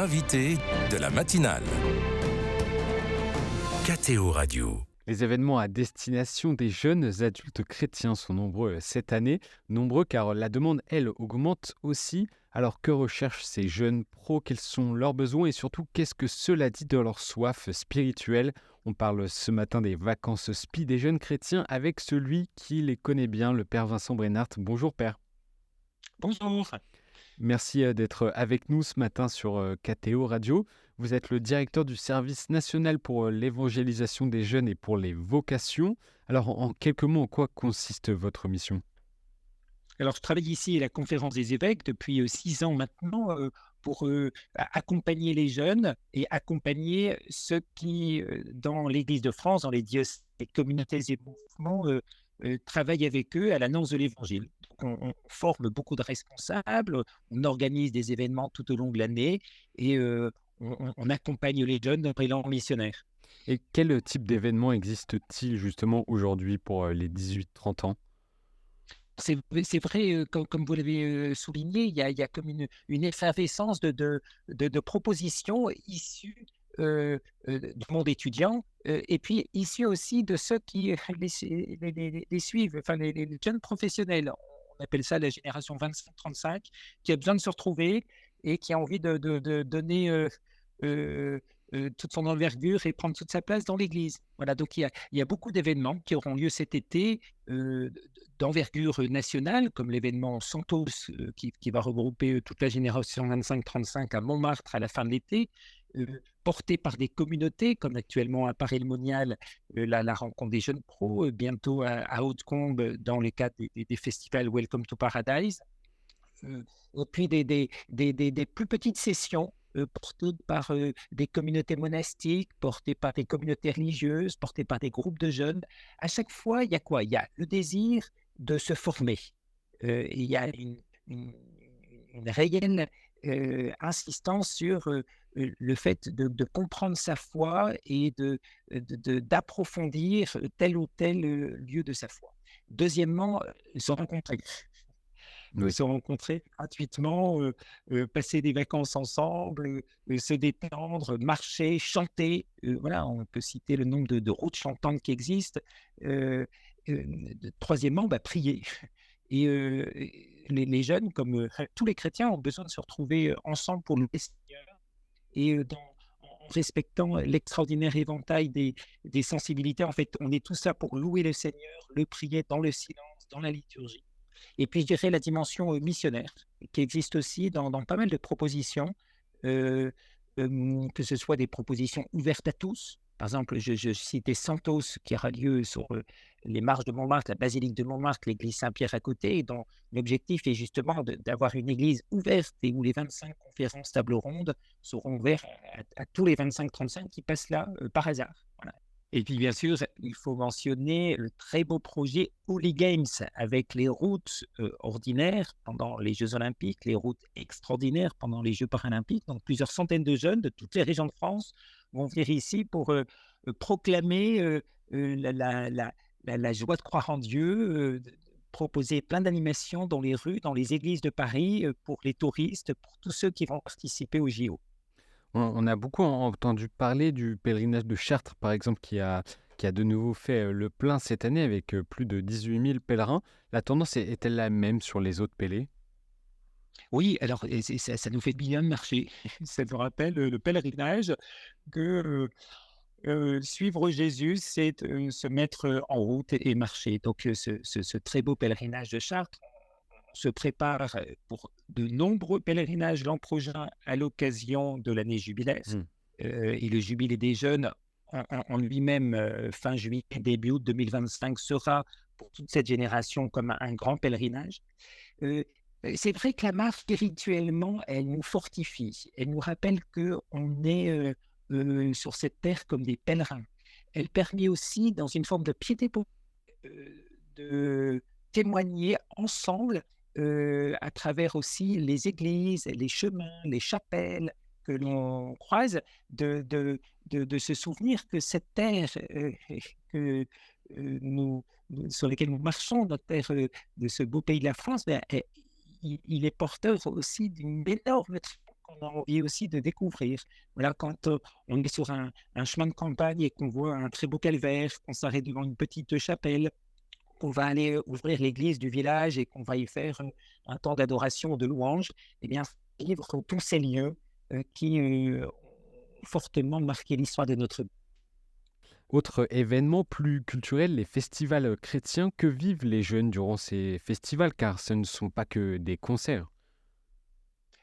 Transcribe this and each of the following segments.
l'invité de la matinale. KTO Radio. Les événements à destination des jeunes adultes chrétiens sont nombreux cette année. Nombreux car la demande, elle, augmente aussi. Alors que recherchent ces jeunes pros? Quels sont leurs besoins et surtout qu'est-ce que cela dit de leur soif spirituelle? On parle ce matin des vacances spi des jeunes chrétiens avec celui qui les connaît bien, le Père Vincent Brenart. Bonjour Père. Bonjour. Merci d'être avec nous ce matin sur KTO Radio. Vous êtes le directeur du service national pour l'évangélisation des jeunes et pour les vocations. Alors, en quelques mots, en quoi consiste votre mission? Alors, je travaille ici à la Conférence des évêques depuis 6 ans maintenant pour accompagner les jeunes et accompagner ceux qui, dans l'Église de France, dans les diocèses, les communautés et mouvements, travaillent avec eux à l'annonce de l'Évangile. Donc, on forme beaucoup de responsables, on organise des événements tout au long de l'année et on accompagne les jeunes dans l'élan missionnaire. Et quel type d'événement existe-t-il justement aujourd'hui pour les 18-30 ans? C'est vrai, comme vous l'avez souligné, il y a comme une effervescence de propositions issues du monde étudiant et puis issues aussi de ceux qui les suivent, enfin les jeunes professionnels. On appelle ça la génération 25-35, qui a besoin de se retrouver et qui a envie de donner euh, toute son envergure et prendre toute sa place dans l'Église. Voilà, donc il y a beaucoup d'événements qui auront lieu cet été d'envergure nationale, comme l'événement Santos qui va regrouper toute la génération 25-35 à Montmartre à la fin de l'été, porté par des communautés, comme actuellement à Paris-le-Monial, la rencontre des jeunes pros, bientôt à Hautecombe dans le cadre des festivals Welcome to Paradise, et puis des plus petites sessions portées par des communautés monastiques, portées par des communautés religieuses, portées par des groupes de jeunes. À chaque fois, il y a quoi? Il y a le désir de se former. Il y a une réelle insistance sur le fait de comprendre sa foi et d'approfondir tel ou tel lieu de sa foi. Deuxièmement, se rencontrer. Oui. Se rencontrer gratuitement, passer des vacances ensemble, se détendre, marcher, chanter. Voilà, on peut citer le nombre de routes chantantes qui existent. Troisièmement, prier. Et les jeunes, comme tous les chrétiens, ont besoin de se retrouver ensemble pour louer le Seigneur et en respectant l'extraordinaire éventail des sensibilités. En fait, on est tous là pour louer le Seigneur, le prier dans le silence, dans la liturgie. Et puis, je dirais la dimension missionnaire, qui existe aussi dans pas mal de propositions, que ce soit des propositions ouvertes à tous. Par exemple, je citais Santos, qui aura lieu sur les marges de Montmartre, la basilique de Montmartre, l'église Saint-Pierre à côté, dont l'objectif est justement d'avoir une église ouverte et où les 25 conférences table ronde seront ouvertes à tous les 25-35 qui passent là par hasard. Voilà. Et puis, bien sûr, il faut mentionner le très beau projet Holy Games avec les routes ordinaires pendant les Jeux Olympiques, les routes extraordinaires pendant les Jeux Paralympiques. Donc, plusieurs centaines de jeunes de toutes les régions de France vont venir ici pour proclamer la joie de croire en Dieu, proposer plein d'animations dans les rues, dans les églises de Paris, pour les touristes, pour tous ceux qui vont participer au JO. On a beaucoup entendu parler du pèlerinage de Chartres, par exemple, qui a de nouveau fait le plein cette année avec plus de 18 000 pèlerins. La tendance est-elle la même sur les autres pélés? Oui, alors et ça nous fait bien de marcher. Ça nous rappelle le pèlerinage que suivre Jésus, c'est se mettre en route et marcher. Donc ce très beau pèlerinage de Chartres, on se prépare pour de nombreux pèlerinages l'an prochain à l'occasion de l'année jubilaire. Mmh. Et le jubilé des jeunes en lui-même, fin juillet, début août 2025, sera pour toute cette génération comme un grand pèlerinage. Euh, c'est vrai que la marche, spirituellement, elle nous fortifie. Elle nous rappelle qu'on est sur cette terre comme des pèlerins. Elle permet aussi, dans une forme de piété, de témoigner ensemble à travers aussi les églises, les chemins, les chapelles que l'on croise, de se souvenir que cette terre que, sur laquelle nous marchons, notre terre de ce beau pays de la France, il est porteur aussi d'une énorme qu'on a envie aussi de découvrir. Voilà, quand on est sur un chemin de campagne et qu'on voit un très beau calvaire, qu'on s'arrête devant une petite chapelle, qu'on va aller ouvrir l'église du village et qu'on va y faire un temps d'adoration, de louange, eh bien, vivre tous ces lieux qui ont fortement marqué l'histoire de notre. Autre événement plus culturel, les festivals chrétiens. Que vivent les jeunes durant ces festivals? Car ce ne sont pas que des concerts.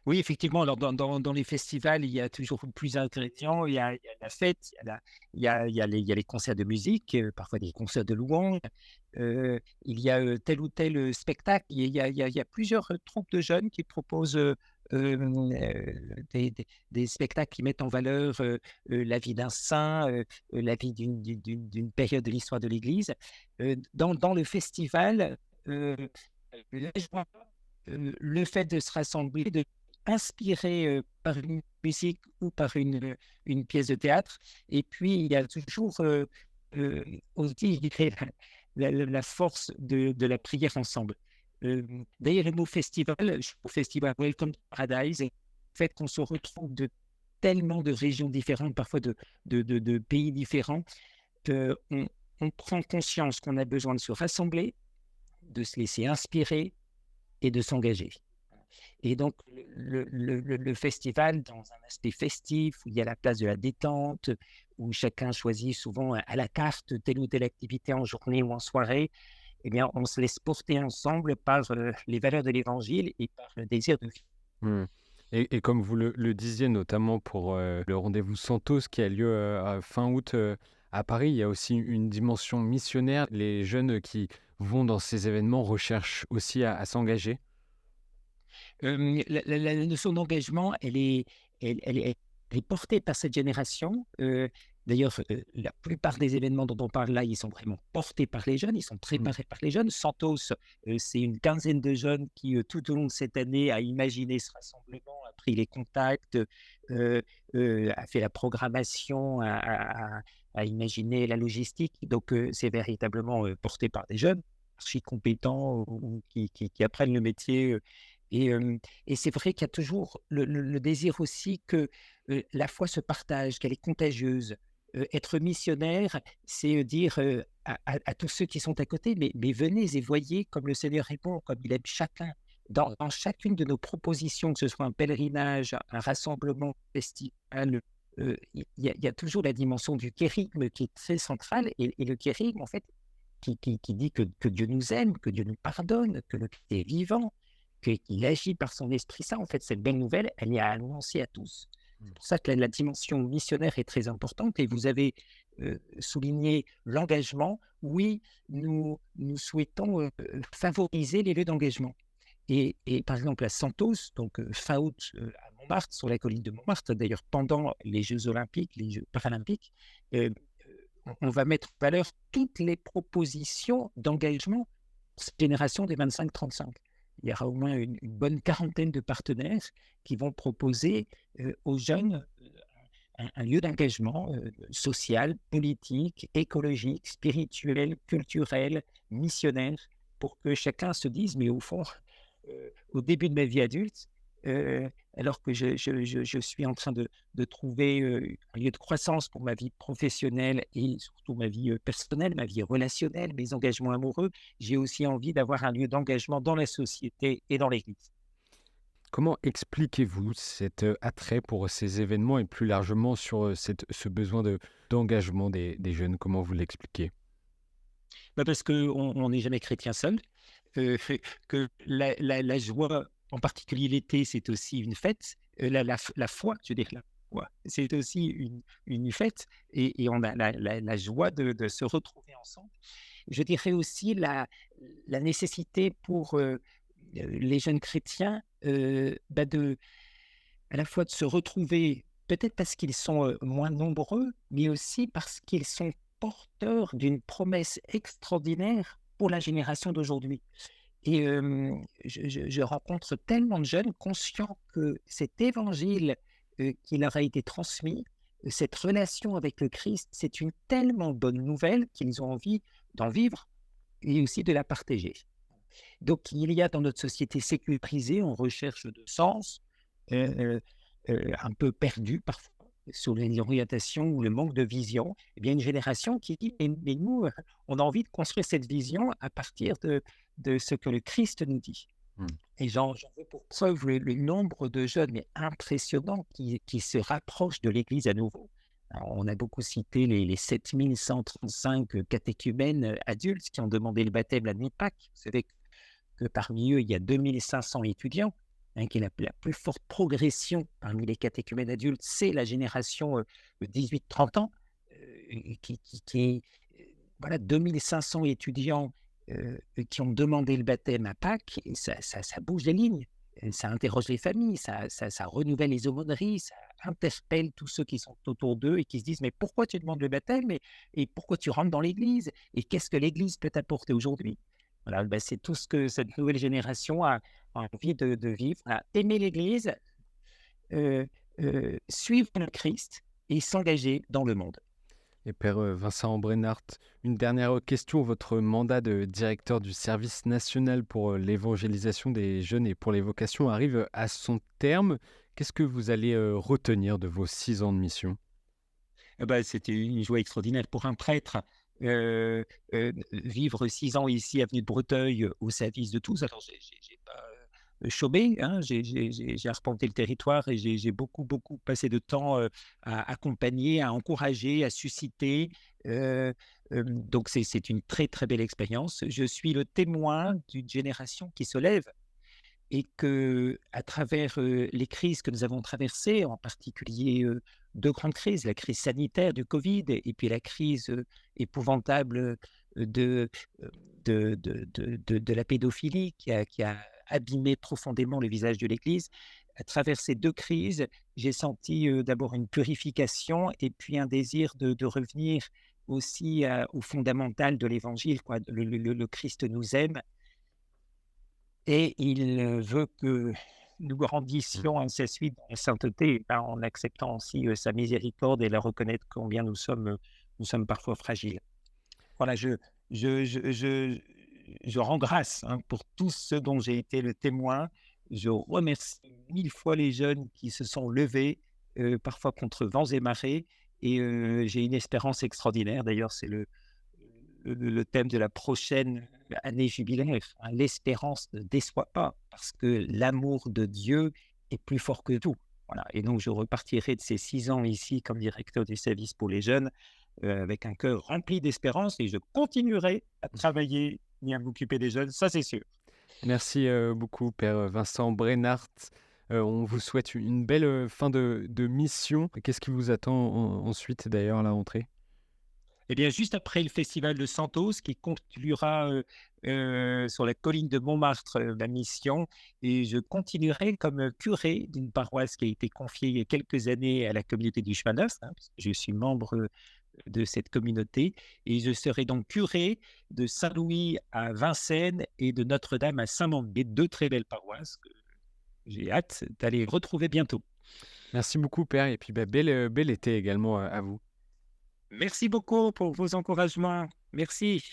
Oui, effectivement, alors dans les festivals, il y a toujours plus ingrédients. Il y a la fête, il y a les concerts de musique, parfois des concerts de louanges. Il y a tel ou tel spectacle. Il y a plusieurs troupes de jeunes qui proposent des spectacles qui mettent en valeur la vie d'un saint, la vie d'une période de l'histoire de l'Église. Dans le festival, là, je vois le fait de se rassembler, de inspiré par une musique ou par une pièce de théâtre. Et puis, il y a toujours aussi, je dirais, la force de la prière ensemble. D'ailleurs, le mot festival, au festival Welcome to Paradise, le fait qu'on se retrouve de tellement de régions différentes, parfois de pays différents, on prend conscience qu'on a besoin de se rassembler, de se laisser inspirer et de s'engager. Et donc, le festival, dans un aspect festif, où il y a la place de la détente, où chacun choisit souvent à la carte telle ou telle activité en journée ou en soirée, eh bien, on se laisse porter ensemble par les valeurs de l'Évangile et par le désir de vivre. Hmm. Et comme vous le disiez, notamment pour le rendez-vous Santos qui a lieu à fin août à Paris, il y a aussi une dimension missionnaire. Les jeunes qui vont dans ces événements recherchent aussi à s'engager. La notion d'engagement, elle est portée par cette génération. D'ailleurs, la plupart des événements dont on parle là, ils sont vraiment portés par les jeunes, ils sont Mm. préparés par les jeunes. Santos, c'est une quinzaine de jeunes qui, tout au long de cette année, a imaginé ce rassemblement, a pris les contacts, a fait la programmation, a imaginé la logistique. Donc, c'est véritablement porté par des jeunes archi compétents ou qui apprennent le métier. Et c'est vrai qu'il y a toujours le désir aussi que la foi se partage, qu'elle est contagieuse. Être missionnaire, c'est dire à tous ceux qui sont à côté, mais venez et voyez comme le Seigneur répond, comme il aime chacun. Dans chacune de nos propositions, que ce soit un pèlerinage, un rassemblement, un festival, il y a toujours la dimension du kérigme qui est très centrale. Et le kérigme, en fait, qui dit que Dieu nous aime, que Dieu nous pardonne, que le Christ est vivant, qu'il agit par son esprit. Ça, en fait, cette belle nouvelle, elle est à annoncer à tous. Mm. C'est pour ça que la dimension missionnaire est très importante. Et vous avez souligné l'engagement. Oui, nous souhaitons favoriser les lieux d'engagement. Et par exemple, à Santos, donc fin août à Montmartre, sur la colline de Montmartre, d'ailleurs pendant les Jeux olympiques, les Jeux paralympiques, euh, on va mettre en valeur toutes les propositions d'engagement pour cette génération des 25-35. Il y aura au moins une bonne quarantaine de partenaires qui vont proposer aux jeunes un lieu d'engagement social, politique, écologique, spirituel, culturel, missionnaire, pour que chacun se dise, mais au fond, au début de ma vie adulte, alors que je suis en train de trouver un lieu de croissance pour ma vie professionnelle et surtout ma vie personnelle, ma vie relationnelle, mes engagements amoureux, j'ai aussi envie d'avoir un lieu d'engagement dans la société et dans l'Église. Comment expliquez-vous cet attrait pour ces événements et plus largement sur ce besoin d'engagement des jeunes? Comment vous l'expliquez? Parce qu'on n'est jamais chrétien seul, que la joie, en particulier l'été, c'est aussi une fête. La foi, je veux dire, la foi, c'est aussi une fête et on a la joie de se retrouver ensemble. Je dirais aussi la nécessité pour les jeunes chrétiens à la fois de se retrouver, peut-être parce qu'ils sont moins nombreux, mais aussi parce qu'ils sont porteurs d'une promesse extraordinaire pour la génération d'aujourd'hui. Et je rencontre tellement de jeunes conscients que cet évangile qui leur a été transmis, cette relation avec le Christ, c'est une tellement bonne nouvelle qu'ils ont envie d'en vivre et aussi de la partager. Donc, il y a dans notre société sécularisée, en recherche de sens, euh, un peu perdue parfois sur les orientations ou le manque de vision, eh bien, une génération qui dit: «Mais nous, on a envie de construire cette vision à partir de ce que le Christ nous dit». Mmh. Et j'en veux pour preuve le nombre de jeunes, mais impressionnants, qui se rapprochent de l'Église à nouveau. Alors, on a beaucoup cité les 7 135 catéchumènes adultes qui ont demandé le baptême la nuit de Pâques. Vous savez que parmi eux, il y a 2 500 étudiants, qui est la plus forte progression parmi les catéchumènes adultes, c'est la génération 18-30 ans, qui voilà, 2 500 étudiants qui ont demandé le baptême à Pâques, et ça bouge les lignes. Ça interroge les familles, ça renouvelle les aumôneries, ça interpelle tous ceux qui sont autour d'eux et qui se disent: «Mais pourquoi tu demandes le baptême et pourquoi tu rentres dans l'Église? Et qu'est-ce que l'Église peut t'apporter aujourd'hui?» Voilà, ben, c'est tout ce que cette nouvelle génération a envie de vivre, voilà. Aimer l'Église, heu suivre le Christ et s'engager dans le monde. Et Père Vincent Brennart, une dernière question. Votre mandat de directeur du service national pour l'évangélisation des jeunes et pour les vocations arrive à son terme. Qu'est-ce que vous allez retenir de vos 6 ans de mission? Eh bah, c'était une joie extraordinaire pour un prêtre, vivre 6 ans ici, avenue de Breteuil, au service de tous. Alors j'ai pas, chômé, hein, j'ai arpenté le territoire et j'ai beaucoup passé de temps, à accompagner, à encourager, à susciter, donc c'est une très belle expérience. Je suis le témoin d'une génération qui se lève, et que, à travers, les crises que nous avons traversées, en particulier, 2 grandes crises, la crise sanitaire du Covid et puis la crise, épouvantable, de, de la pédophilie qui a abîmé profondément le visage de l'Église. À travers ces 2 crises, j'ai senti, d'abord une purification et puis un désir de revenir aussi au fondamental de l'Évangile, quoi. Le Christ nous aime et il, veut que nous Mmh. grandissions ainsi de suite dans la sainteté, ben, en acceptant aussi, sa miséricorde et la reconnaître combien nous sommes parfois fragiles. Voilà, je rends grâce, hein, pour tout ce dont j'ai été le témoin. Je remercie 1000 fois les jeunes qui se sont levés, parfois contre vents et marées, et j'ai une espérance extraordinaire. D'ailleurs, c'est le thème de la prochaine année jubilaire, hein. L'espérance ne déçoit pas parce que l'amour de Dieu est plus fort que tout. Voilà, et donc je repartirai de ces 6 ans ici comme directeur du service pour les jeunes, avec un cœur rempli d'espérance, et je continuerai à travailler et à m'occuper des jeunes, ça c'est sûr. Merci beaucoup, Père Vincent Brennart. On vous souhaite une belle fin de mission. Qu'est-ce qui vous attend ensuite d'ailleurs à la rentrée? Eh bien, juste après le festival de Santos qui conclura, sur la colline de Montmartre, ma mission, et je continuerai comme, curé d'une paroisse qui a été confiée il y a quelques années à la communauté du chemin neuf, hein, parce que je suis membre, de cette communauté, et je serai donc curé de Saint-Louis à Vincennes et de Notre-Dame à Saint-Mandé, 2 très belles paroisses que j'ai hâte d'aller retrouver bientôt. Merci beaucoup, Père, et puis bah, bel été également à vous. Merci beaucoup pour vos encouragements. Merci.